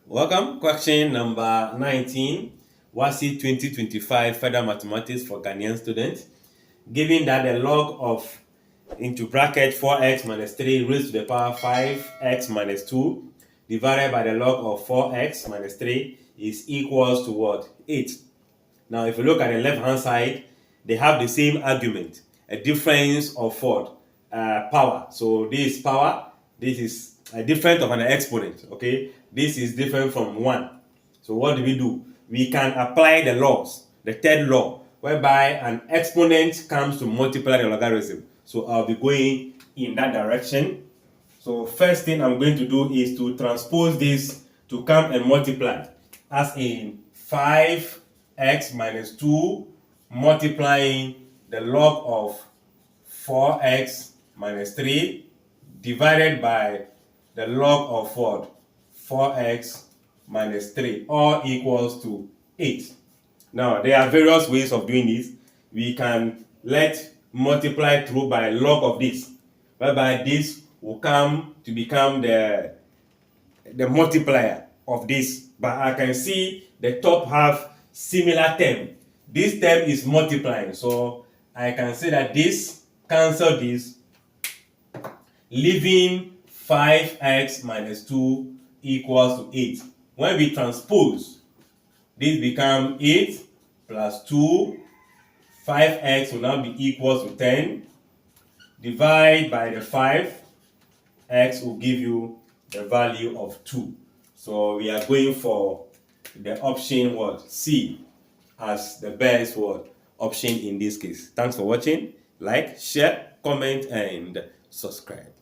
Welcome. Question number 19, WASSCE 2025 Further Mathematics for Ghanaian Students. Given that the log of into bracket 4x minus 3 raised to the power 5x minus 2 divided by the log of 4x minus 3 is equals to what? 8. Now, if you look at the left-hand side, they have the same argument, a difference of what? Power. So this is power, this is a difference of an exponent, okay? This is different from 1. So what do? We can apply the laws, the third law, whereby an exponent comes to multiply the logarithm. So I'll be going in that direction. So first thing I'm going to do is to transpose this to come and multiply, as in 5x minus 2 multiplying the log of 4x minus 3 divided by the log of what? 4x minus 3, all equals to 8. Now, there are various ways of doing this. We can let multiply through by log of this, whereby this will come to become the multiplier of this. But I can see the top half similar term. This term is multiplying, so I can say that this cancel this, leaving 5x minus 2 equals to 8. When we transpose, this becomes 8 plus 2, 5x will now be equals to 10. Divide by the 5, x will give you the value of 2. So we are going for the option what? C as the best what? Option in this case. Thanks for watching. Like, share, comment, and subscribe.